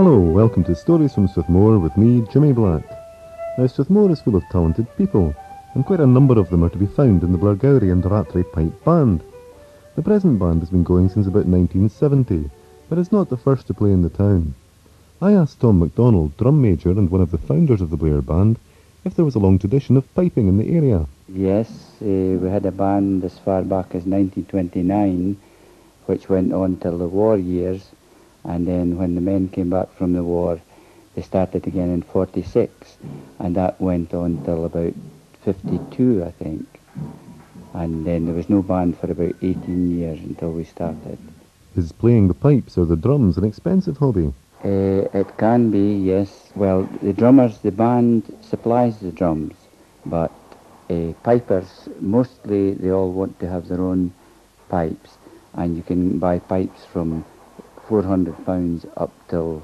Hello, welcome to Stories from Strathmore with me, Jimmy Black. Now, Strathmore is full of talented people, and quite a number of them are to be found in the Blairgowrie Rattray Pipe Band. The present band has been going since about 1970, but it's not the first to play in the town. I asked Tom MacDonald, drum major and one of the founders of the Blair Band, if there was a long tradition of piping in the area. Yes, we had a band as far back as 1929, which went on till the war years, and then when the men came back from the war, they started again in 46, and that went on till about 52, I think. And then there was no band for about 18 years until we started. Is playing the pipes or the drums an expensive hobby? It can be, yes. Well, the band supplies the drums, but pipers, mostly they all want to have their own pipes, and you can buy pipes from £400 up till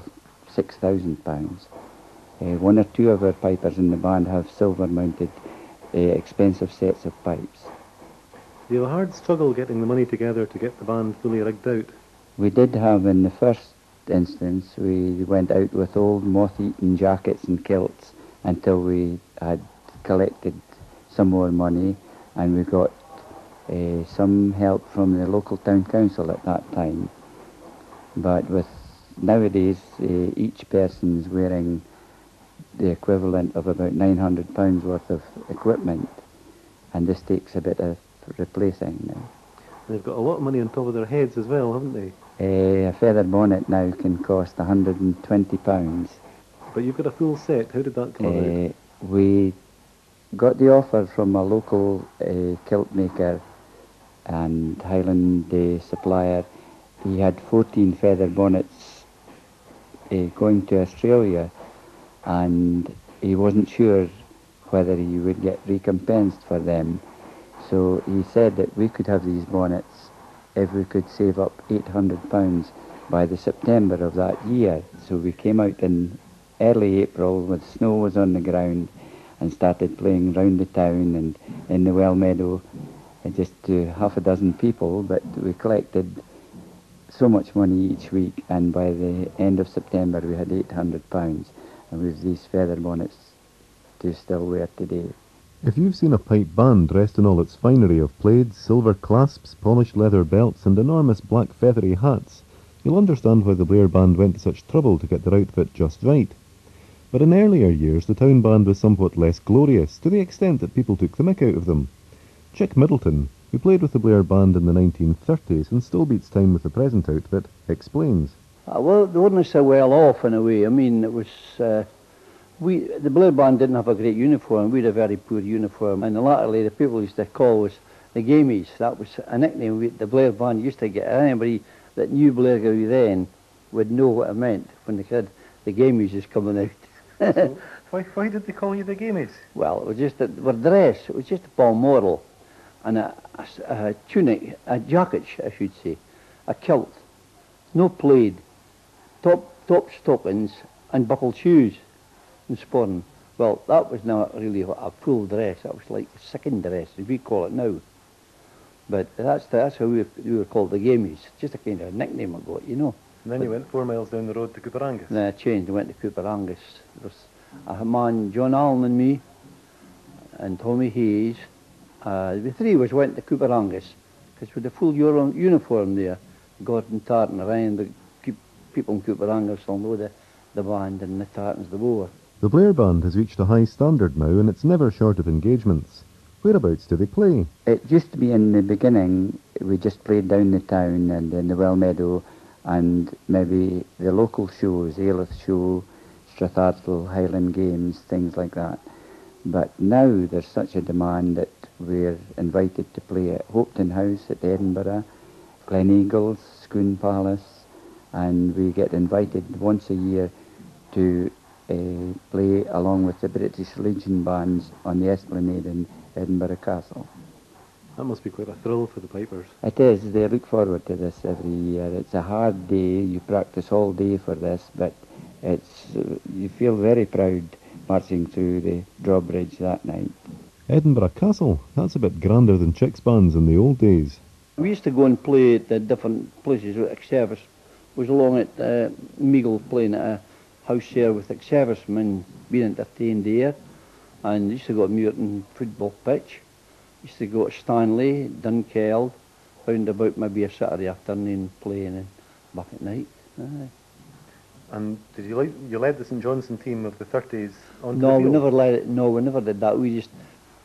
£6,000. One or two of our pipers in the band have silver-mounted expensive sets of pipes. You have a hard struggle getting the money together to get the band fully rigged out. We did have, in the first instance, we went out with old moth-eaten jackets and kilts until we had collected some more money, and we got some help from the local town council at that time. But with nowadays, each person's wearing the equivalent of about £900 worth of equipment, and this takes a bit of replacing now. They've got a lot of money on top of their heads as well, haven't they? A feather bonnet now can cost £120. But you've got a full set. How did that come about? We got the offer from a local kilt maker and Highland supplier. He had 14 feather bonnets going to Australia, and he wasn't sure whether he would get recompensed for them. So he said that we could have these bonnets if we could save up £800 by the September of that year. So we came out in early April when snow was on the ground and started playing round the town and in the well meadow, just to half a dozen people, but we collected so much money each week, and by the end of September we had £800, and with these feather bonnets to still wear today. If you've seen a pipe band dressed in all its finery of plaids, silver clasps, polished leather belts and enormous black feathery hats, you'll understand why the Blair Band went to such trouble to get their outfit just right. But in earlier years the town band was somewhat less glorious, to the extent that people took the mick out of them. Chick Middleton, who played with the Blair Band in the 1930s and still beats time with the present outfit, explains. Well, they weren't so well off in a way. I mean, it was... the Blair Band didn't have a great uniform. We had a very poor uniform. And latterly, the people used to call us the Gamies. That was a nickname the Blair Band used to get. Anybody that knew Blairgowrie then would know what it meant when they said the Gamies is coming out. So why did they call you the Gamies? Well, it was just that we're dressed. It was just a balmoral and a tunic, a jacket, I should say, a kilt, no plaid, top stockings and buckled shoes and sporran. Well, that was not really a full dress. That was like a second dress, as we call it now. But that's how we were called the Gamies. Just a kind of nickname I got, you know. And then you went 4 miles down the road to Cooperangus. Then I changed. I went to Cooperangus. There was a man, John Allen and me, and Tommy Hayes. The three of us went to Cooperangus, because with the full uniform there, Gordon Tartan around, the people in Cooperangus will know the band and the tartans the war. The Blair Band has reached a high standard now, and it's never short of engagements. Whereabouts do they play? It used to be in the beginning, we just played down the town and in the well meadow, and maybe the local shows, Ailith Show, Strathartle, Highland Games, things like that. But now there's such a demand that we're invited to play at Hopetoun House at Edinburgh, Gleneagles, Scone Palace, and we get invited once a year to play along with the British Legion bands on the Esplanade in Edinburgh Castle. That must be quite a thrill for the pipers. It is. They look forward to this every year. It's a hard day. You practice all day for this, but you feel very proud marching through the drawbridge that night. Edinburgh Castle, that's a bit grander than Chick's bands in the old days. We used to go and play at the different places, like service was along at Meagle playing at a house there with the servicemen being entertained there, and used to go to Muirton football pitch. Used to go to Stanley, Dunkeld, round about maybe a Saturday afternoon playing and back at night. Aye. And did you led the St Johnstone team of the 30s on No, the we field? never led it. No, we never did that. We just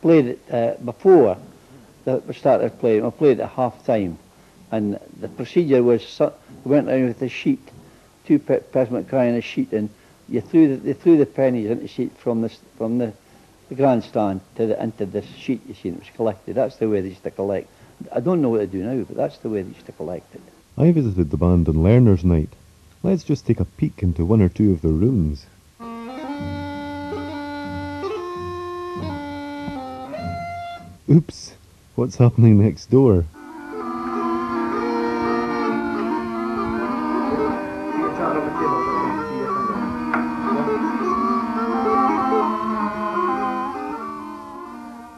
played it before we started playing. We played at half time, and the procedure was we went around with a sheet, two pheasant cry and a sheet, and they threw the pennies into the sheet from the grandstand into the sheet. You see, and it was collected. That's the way they used to collect. I don't know what they do now, but that's the way they used to collect it. I visited the band on Learner's Night. Let's just take a peek into one or two of their rooms. Oops, what's happening next door?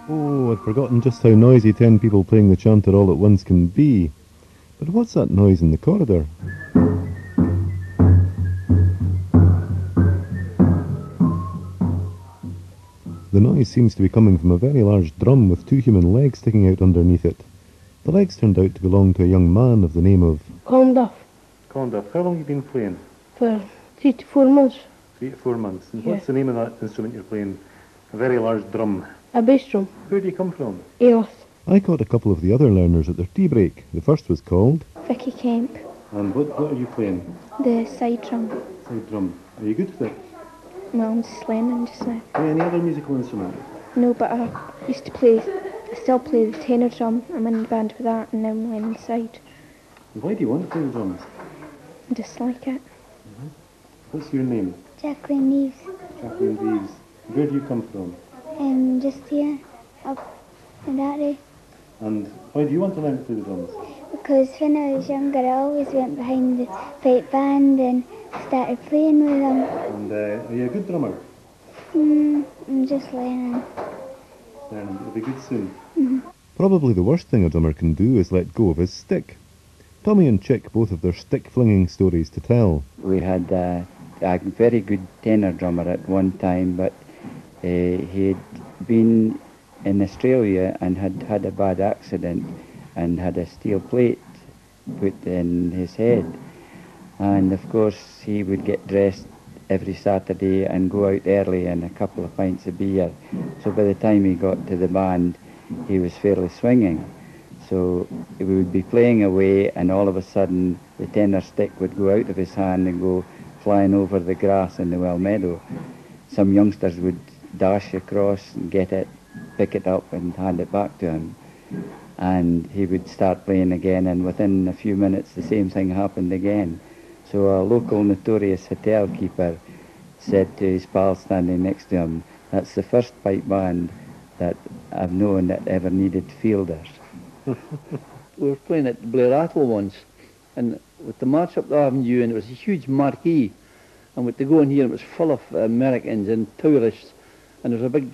Oh, I'd forgotten just how noisy 10 people playing the chanter all at once can be. But what's that noise in the corridor? The noise seems to be coming from a very large drum with two human legs sticking out underneath it. The legs turned out to belong to a young man of the name of... Conduff Conduff, how long have you been playing? for 3 to 4 months. 3 to 4 months. And Yeah. what's the name of that instrument you're playing? A very large drum. A bass drum. Where do you come from? Aoth. I caught a couple of the other learners at their tea break. The first was called... Vicky Kemp, And what are you playing? the side drum. Side drum. Are you good at it? Well, I'm just learning just now. Play any other musical instrument? No, but I used to play, I still play the tenor drum. I'm in the band for that, and now I'm learning the side. And why do you want to play the drums? I just like it. What's your name? Jacqueline Reeves. Jacqueline Reeves. Where do you come from? Just here, up in that way. And why do you want to learn to play the drums? Because when I was younger, I always went behind the pipe band and started playing with them. And are you a good drummer? I'm just learning. Learning. It'll be good soon. Probably the worst thing a drummer can do is let go of his stick. Tommy and Chick both have their stick-flinging stories to tell. We had a very good tenor drummer at one time, but he had been in Australia and had a bad accident and had a steel plate put in his head. And of course he would get dressed every Saturday and go out early and a couple of pints of beer. So by the time he got to the band, he was fairly swinging. So we would be playing away, and all of a sudden the tenor stick would go out of his hand and go flying over the grass in the well meadow. Some youngsters would dash across and get it, pick it up and hand it back to him. And he would start playing again, and within a few minutes the same thing happened again. So a local notorious hotel keeper said to his pal standing next to him, "That's the first pipe band that I've known that ever needed fielders." We were playing at Blair Rattray once, and with the march up the avenue, and it was a huge marquee, and with the going here, it was full of Americans and tourists, and there was a big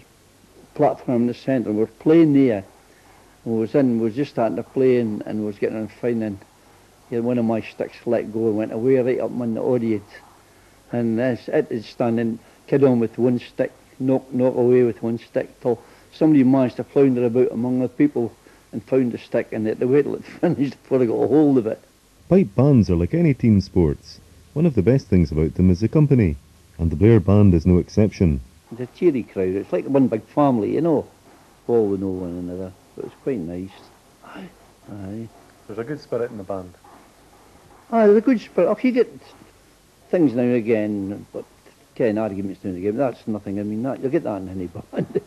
platform in the centre, and we were playing there. And we was just starting to play, and we was getting on fine, and one of my sticks let go and went away right up in the audience. And it is standing, kid on with one stick, knock away with one stick, till somebody managed to flounder about among the people and found the stick, and they had to wait till it finished before they got a hold of it. Pipe bands are like any team sports. One of the best things about them is the company, and the Blair Band is no exception. It's a cheery crowd, it's like one big family, you know. All we know one another, but it's quite nice. Aye. There's a good spirit in the band. There's a good spirit. You get things now and again, but 10 arguments now and again, but that's nothing. I mean, you'll get that in any band.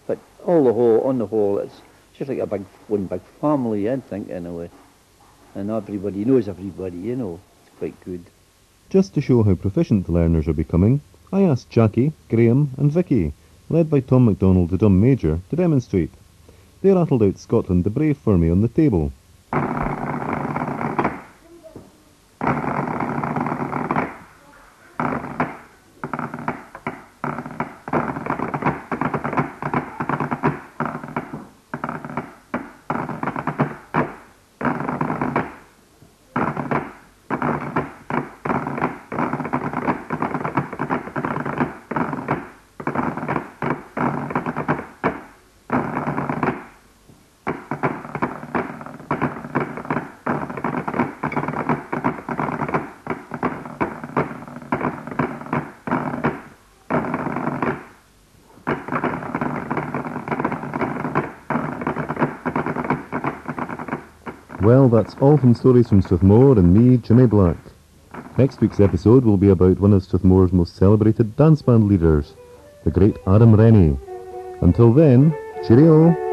But on the whole, it's just like one big family, I think, in a way. And everybody knows everybody, you know. It's quite good. Just to show how proficient the learners are becoming, I asked Jackie, Graham and Vicky, led by Tom MacDonald the drum major, to demonstrate. They rattled out Scotland the Brave for me on the table. Well, that's all from Stories from Strathmore and me, Jimmy Black. Next week's episode will be about one of Strathmore's most celebrated dance band leaders, the great Adam Rennie. Until then, cheerio!